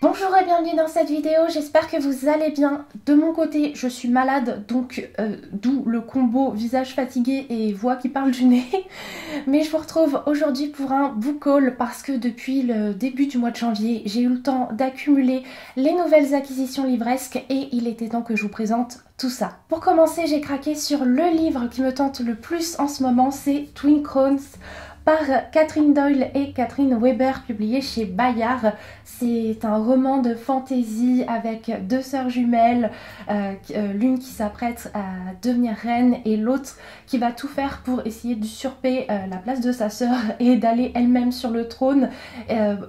Bonjour et bienvenue dans cette vidéo, j'espère que vous allez bien. De mon côté, je suis malade, donc d'où le combo visage fatigué et voix qui parle du nez. Mais je vous retrouve aujourd'hui pour un book haul parce que depuis le début du mois de janvier, j'ai eu le temps d'accumuler les nouvelles acquisitions livresques et il était temps que je vous présente tout ça. Pour commencer, j'ai craqué sur le livre qui me tente le plus en ce moment, c'est Twin Crowns par Catherine Doyle et Catherine Weber, publié chez Bayard. C'est un roman de fantasy avec deux sœurs jumelles, l'une qui s'apprête à devenir reine et l'autre qui va tout faire pour essayer d'usurper la place de sa sœur et d'aller elle-même sur le trône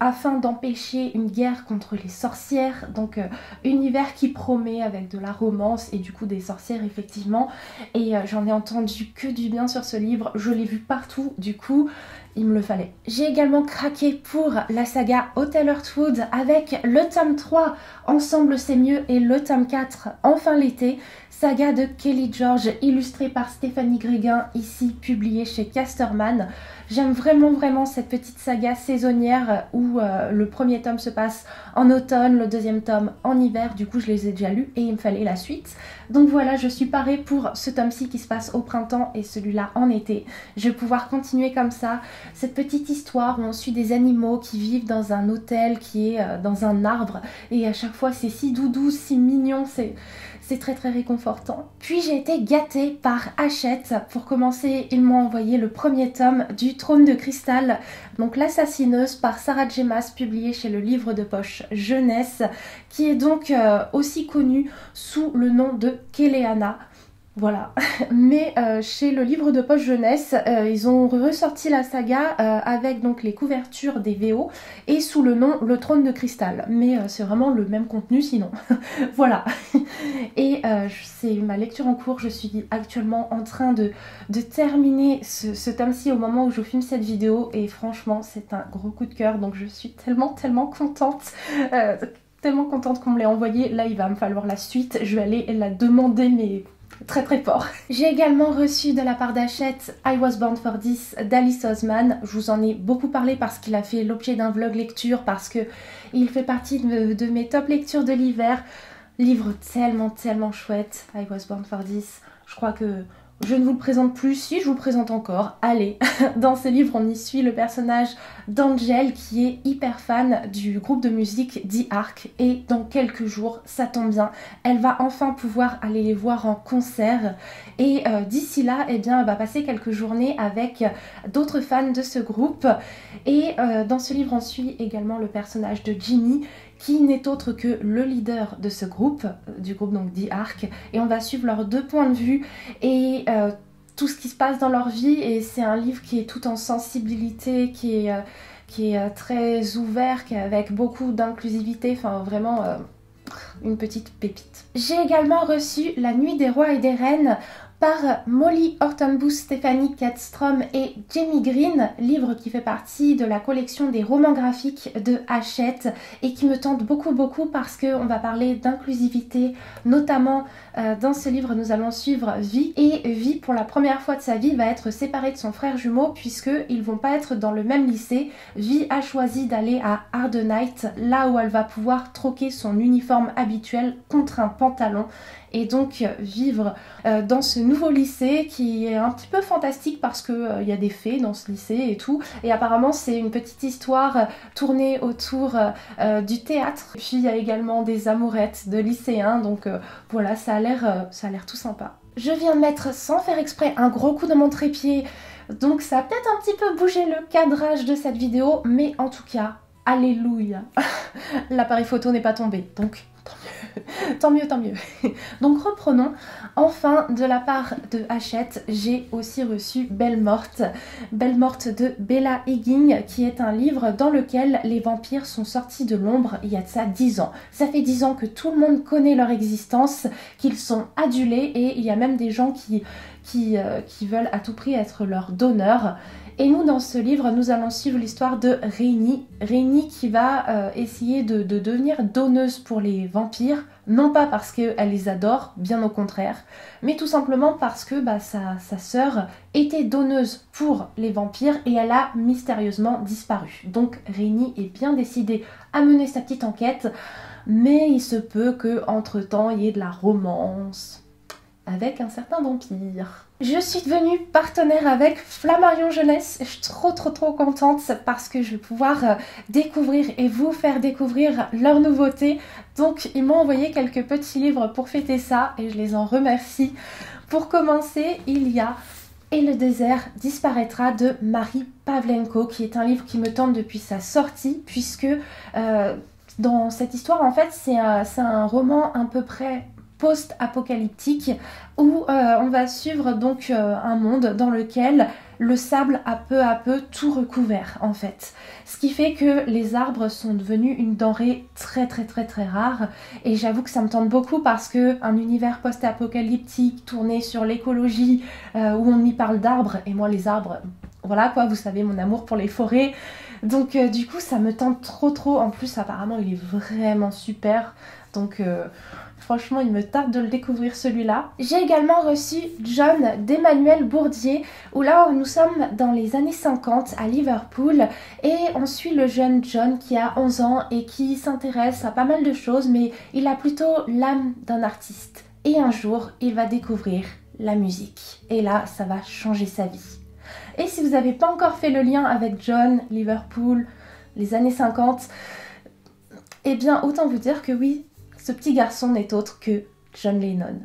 afin d'empêcher une guerre contre les sorcières. Donc univers qui promet avec de la romance et du coup des sorcières effectivement. Et j'en ai entendu que du bien sur ce livre, je l'ai vu partout, du coup il me le fallait. J'ai également craqué pour la saga Hotel Heartwood avec le tome 3 Ensemble c'est mieux et le tome 4 Enfin l'été, saga de Kelly George illustrée par Stéphanie Gréguin, ici publiée chez Casterman. J'aime vraiment cette petite saga saisonnière où le premier tome se passe en automne, le deuxième tome en hiver, du coup je les ai déjà lus et il me fallait la suite. Donc voilà, je suis parée pour ce tome-ci qui se passe au printemps et celui-là en été. Je vais pouvoir continuer comme ça, cette petite histoire où on suit des animaux qui vivent dans un hôtel qui est dans un arbre et à chaque fois c'est si doudou, si mignon, c'est très réconfortant. Puis j'ai été gâtée par Hachette. Pour commencer, ils m'ont envoyé le premier tome du Trône de Cristal, donc l'assassineuse par Sarah J. Maas, publié chez le livre de poche Jeunesse, qui est donc aussi connu sous le nom de Kéléana. Voilà, mais chez le livre de poche jeunesse, ils ont ressorti la saga avec donc les couvertures des VO et sous le nom Le Trône de Cristal. Mais c'est vraiment le même contenu sinon. Voilà. Et c'est ma lecture en cours, je suis actuellement en train de terminer ce tome-ci au moment où je filme cette vidéo et franchement c'est un gros coup de cœur, donc je suis tellement contente. Tellement contente qu'on me l'ait envoyé. Là il va me falloir la suite, je vais aller la demander mais très fort. J'ai également reçu de la part d'Hachette I Was Born for This d'Alice Oseman. Je vous en ai beaucoup parlé parce qu'il a fait l'objet d'un vlog lecture, parce que il fait partie de mes top lectures de l'hiver. Livre tellement chouette, I Was Born for This. Je crois que je ne vous le présente plus, si je vous le présente encore, allez. Dans ce livre, on y suit le personnage d'Angel qui est hyper fan du groupe de musique The Ark et dans quelques jours, ça tombe bien, elle va enfin pouvoir aller les voir en concert et d'ici là, eh bien, elle va passer quelques journées avec d'autres fans de ce groupe et dans ce livre, on suit également le personnage de Ginny qui n'est autre que le leader de ce groupe, du groupe donc The Ark, et on va suivre leurs deux points de vue et tout ce qui se passe dans leur vie, et c'est un livre qui est tout en sensibilité, qui est très ouvert, qui est avec beaucoup d'inclusivité, enfin vraiment une petite pépite. J'ai également reçu La Nuit des Rois et des Reines par Molly Horton-Booth, Stéphanie Katstrom et Jamie Green, livre qui fait partie de la collection des romans graphiques de Hachette et qui me tente beaucoup parce qu'on va parler d'inclusivité, notamment dans ce livre nous allons suivre Vi, et Vi pour la première fois de sa vie va être séparée de son frère jumeau puisqu'ils vont pas être dans le même lycée. Vi a choisi d'aller à Ardenite, là où elle va pouvoir troquer son uniforme habituel contre un pantalon et donc vivre dans ce nouveau lycée qui est un petit peu fantastique parce que y a des fées dans ce lycée et tout, et apparemment c'est une petite histoire tournée autour du théâtre, puis il y a également des amourettes de lycéens, donc voilà, ça a l'air tout sympa. Je viens de mettre sans faire exprès un gros coup dans mon trépied, donc ça a peut-être un petit peu bougé le cadrage de cette vidéo, mais en tout cas alléluia, l'appareil photo n'est pas tombé, donc tant mieux. Donc reprenons. Enfin, de la part de Hachette, j'ai aussi reçu Belle Morte de Bella Higgins, qui est un livre dans lequel les vampires sont sortis de l'ombre il y a de ça 10 ans. Ça fait 10 ans que tout le monde connaît leur existence, qu'ils sont adulés et il y a même des gens qui veulent à tout prix être leurs donneurs. Et nous, dans ce livre, nous allons suivre l'histoire de Rainy qui va essayer de devenir donneuse pour les vampires, Non pas parce qu'elle les adore, bien au contraire, mais tout simplement parce que sa sœur était donneuse pour les vampires et elle a mystérieusement disparu. Donc Rainy est bien décidée à mener sa petite enquête, mais il se peut que entre temps il y ait de la romance avec un certain vampire. Je suis devenue partenaire avec Flammarion Jeunesse. Je suis trop contente parce que je vais pouvoir découvrir et vous faire découvrir leurs nouveautés. Donc ils m'ont envoyé quelques petits livres pour fêter ça et je les en remercie. Pour commencer, il y a Et le désert disparaîtra de Marie Pavlenko, qui est un livre qui me tente depuis sa sortie, puisque dans cette histoire, en fait, c'est un roman à peu près post-apocalyptique où on va suivre donc un monde dans lequel le sable a peu à peu tout recouvert en fait. Ce qui fait que les arbres sont devenus une denrée très rare et j'avoue que ça me tente beaucoup parce que un univers post-apocalyptique tourné sur l'écologie où on y parle d'arbres et moi les arbres, voilà quoi, vous savez mon amour pour les forêts. Donc du coup ça me tente trop. En plus apparemment il est vraiment super. Donc franchement il me tarde de le découvrir celui-là. J'ai également reçu John d'Emmanuel Bourdier où là nous sommes dans les années 50 à Liverpool et on suit le jeune John qui a 11 ans et qui s'intéresse à pas mal de choses mais il a plutôt l'âme d'un artiste. Et un jour il va découvrir la musique et là ça va changer sa vie. Et si vous n'avez pas encore fait le lien avec John, Liverpool, les années 50, eh bien autant vous dire que oui, ce petit garçon n'est autre que John Lennon.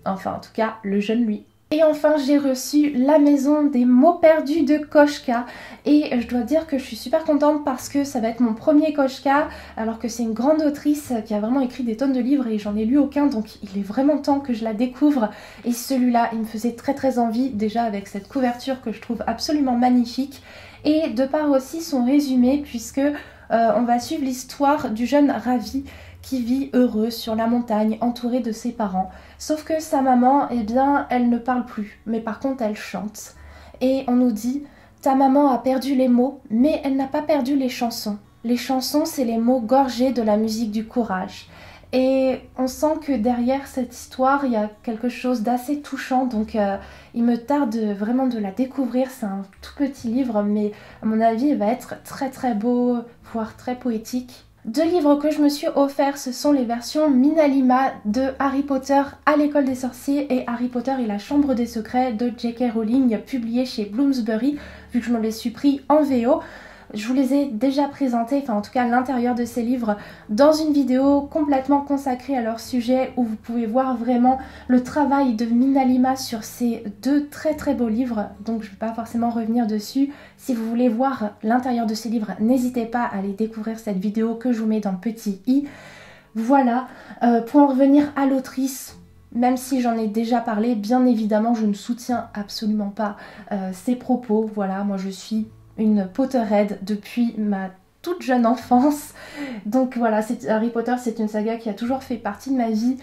Enfin en tout cas le jeune lui. Et enfin j'ai reçu La maison des mots perdus de Koshka et je dois dire que je suis super contente parce que ça va être mon premier Koshka alors que c'est une grande autrice qui a vraiment écrit des tonnes de livres et j'en ai lu aucun donc il est vraiment temps que je la découvre et celui-là il me faisait très envie déjà avec cette couverture que je trouve absolument magnifique et de par aussi son résumé puisque on va suivre l'histoire du jeune Ravi qui vit heureux sur la montagne entouré de ses parents. Sauf que sa maman, eh bien, elle ne parle plus, mais par contre elle chante. Et on nous dit, ta maman a perdu les mots, mais elle n'a pas perdu les chansons. Les chansons, c'est les mots gorgés de la musique du courage. Et on sent que derrière cette histoire, il y a quelque chose d'assez touchant, donc il me tarde vraiment de la découvrir. C'est un tout petit livre, mais à mon avis, il va être très beau, voire très poétique. Deux livres que je me suis offert, ce sont les versions Minalima de Harry Potter à l'école des sorciers et Harry Potter et la chambre des secrets de J.K. Rowling, publiés chez Bloomsbury, vu que je me les suis pris en VO. Je vous les ai déjà présentés, enfin en tout cas l'intérieur de ces livres, dans une vidéo complètement consacrée à leur sujet où vous pouvez voir vraiment le travail de Minalima sur ces deux très beaux livres. Donc je ne vais pas forcément revenir dessus. Si vous voulez voir l'intérieur de ces livres, n'hésitez pas à aller découvrir cette vidéo que je vous mets dans le petit i. Voilà, pour en revenir à l'autrice, même si j'en ai déjà parlé, bien évidemment je ne soutiens absolument pas ses propos. Voilà, moi je suis une Potterhead depuis ma toute jeune enfance. Donc voilà, Harry Potter c'est une saga qui a toujours fait partie de ma vie.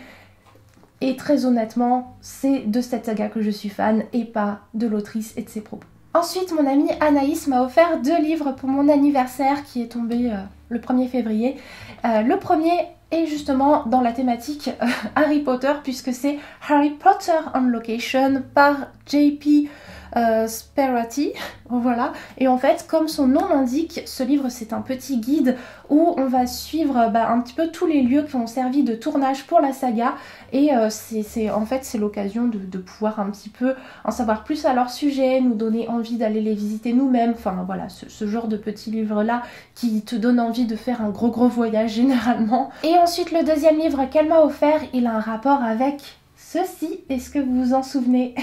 Et très honnêtement, c'est de cette saga que je suis fan et pas de l'autrice et de ses propos. Ensuite, mon amie Anaïs m'a offert deux livres pour mon anniversaire qui est tombé le 1er février. Le premier est justement dans la thématique Harry Potter puisque c'est Harry Potter on Location par J.P. Sperati, voilà. Et en fait, comme son nom l'indique, ce livre c'est un petit guide où on va suivre un petit peu tous les lieux qui ont servi de tournage pour la saga et en fait c'est l'occasion de pouvoir un petit peu en savoir plus à leur sujet, nous donner envie d'aller les visiter nous-mêmes, enfin voilà, ce genre de petits livres là qui te donne envie de faire un gros voyage généralement. Et ensuite le deuxième livre qu'elle m'a offert, il a un rapport avec ceci, est-ce que vous vous en souvenez?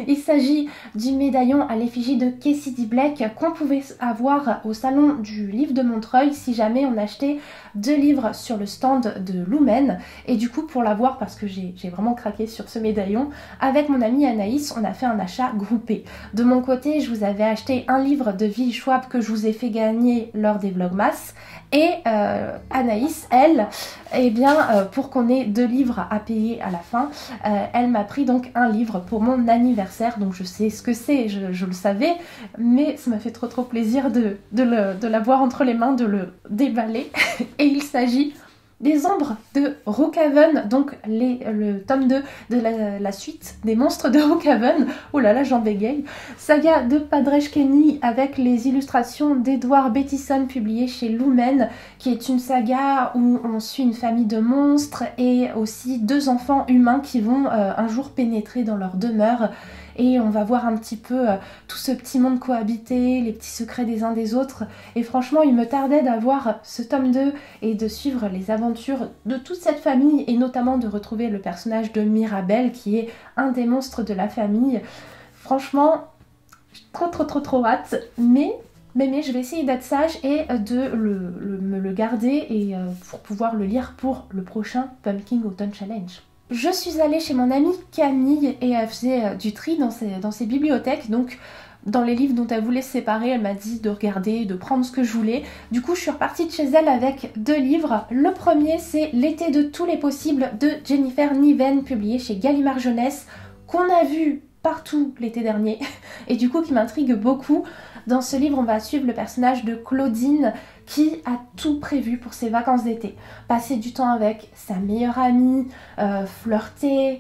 Il s'agit du médaillon à l'effigie de Cassidy Blake qu'on pouvait avoir au salon du livre de Montreuil si jamais on achetait deux livres sur le stand de Lumen. Et du coup pour l'avoir, parce que j'ai vraiment craqué sur ce médaillon, avec mon amie Anaïs on a fait un achat groupé. De mon côté je vous avais acheté un livre de Will Schwab que je vous ai fait gagner lors des Vlogmas. Et Anaïs, elle, eh bien, pour qu'on ait deux livres à payer à la fin, elle m'a pris donc un livre pour mon anniversaire. Donc je sais ce que c'est, je le savais, mais ça m'a fait trop plaisir de l'avoir entre les mains, de le déballer. Et il s'agit Les Ombres de Rookhaven, donc le tome 2 de la suite des monstres de Rookhaven. Oh là là, j'en bégaye. Saga de Padresh Kenny avec les illustrations d'Edward Bettison publiées chez Lumen, qui est une saga où on suit une famille de monstres et aussi 2 enfants humains qui vont un jour pénétrer dans leur demeure. Et on va voir un petit peu tout ce petit monde cohabiter, les petits secrets des uns des autres. Et franchement, il me tardait d'avoir ce tome 2 et de suivre les aventures de toute cette famille et notamment de retrouver le personnage de Mirabel qui est un des monstres de la famille. Franchement, trop hâte, mais je vais essayer d'être sage et de me le garder et pour pouvoir le lire pour le prochain Pumpkin Autumn Challenge. Je suis allée chez mon amie Camille et elle faisait du tri dans ses bibliothèques, donc dans les livres dont elle voulait se séparer, elle m'a dit de regarder, de prendre ce que je voulais. Du coup, je suis repartie de chez elle avec 2 livres. Le premier, c'est L'été de tous les possibles de Jennifer Niven, publié chez Gallimard Jeunesse, qu'on a vu partout l'été dernier et du coup qui m'intrigue beaucoup. Dans ce livre, on va suivre le personnage de Claudine qui a tout prévu pour ses vacances d'été. Passer du temps avec sa meilleure amie, flirter,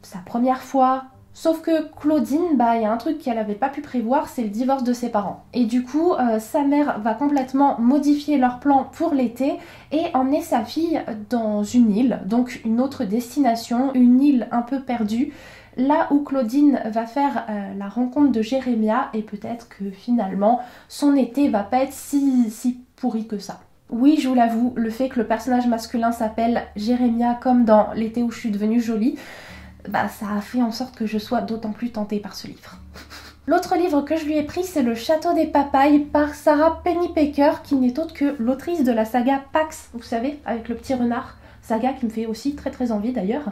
sa première fois. Sauf que Claudine, il y a un truc qu'elle n'avait pas pu prévoir, c'est le divorce de ses parents. Et du coup, sa mère va complètement modifier leur plan pour l'été et emmener sa fille dans une île, donc une autre destination, une île un peu perdue, là où Claudine va faire la rencontre de Jérémia et peut-être que finalement son été va pas être si pourri que ça. Oui, je vous l'avoue, le fait que le personnage masculin s'appelle Jérémia comme dans L'été où je suis devenue jolie, ça a fait en sorte que je sois d'autant plus tentée par ce livre. L'autre livre que je lui ai pris, c'est Le Château des Papayes par Sarah Pennypacker, qui n'est autre que l'autrice de la saga Pax, vous savez, avec le petit renard. Saga qui me fait aussi très envie d'ailleurs.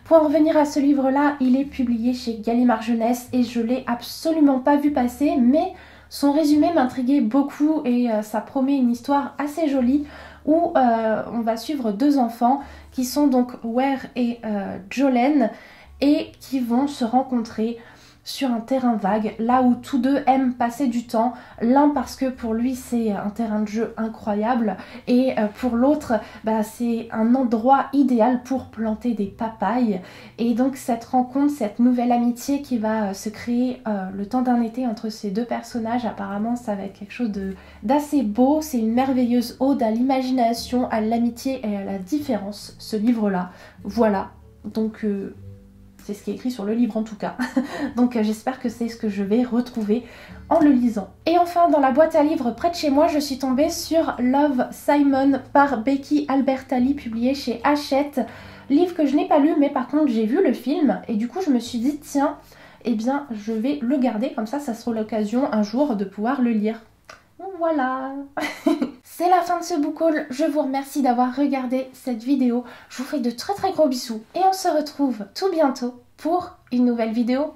Pour en revenir à ce livre-là, il est publié chez Gallimard Jeunesse et je l'ai absolument pas vu passer, mais son résumé m'intriguait beaucoup et ça promet une histoire assez jolie où on va suivre 2 enfants qui sont donc Ware et Jolene et qui vont se rencontrer sur un terrain vague, là où tous 2 aiment passer du temps, l'un parce que pour lui c'est un terrain de jeu incroyable et pour l'autre c'est un endroit idéal pour planter des papayes. Et donc cette rencontre, cette nouvelle amitié qui va se créer le temps d'un été entre ces 2 personnages, apparemment ça va être quelque chose d'assez beau. C'est une merveilleuse ode à l'imagination, à l'amitié et à la différence, ce livre-là. Voilà, donc c'est ce qui est écrit sur le livre en tout cas. Donc j'espère que c'est ce que je vais retrouver en le lisant. Et enfin, dans la boîte à livres près de chez moi, je suis tombée sur Love, Simon par Becky Albertalli, publié chez Hachette. Livre que je n'ai pas lu, mais par contre j'ai vu le film et du coup je me suis dit tiens, je vais le garder, comme ça sera l'occasion un jour de pouvoir le lire. Voilà. C'est la fin de ce book haul, je vous remercie d'avoir regardé cette vidéo, je vous fais de très gros bisous et on se retrouve tout bientôt pour une nouvelle vidéo.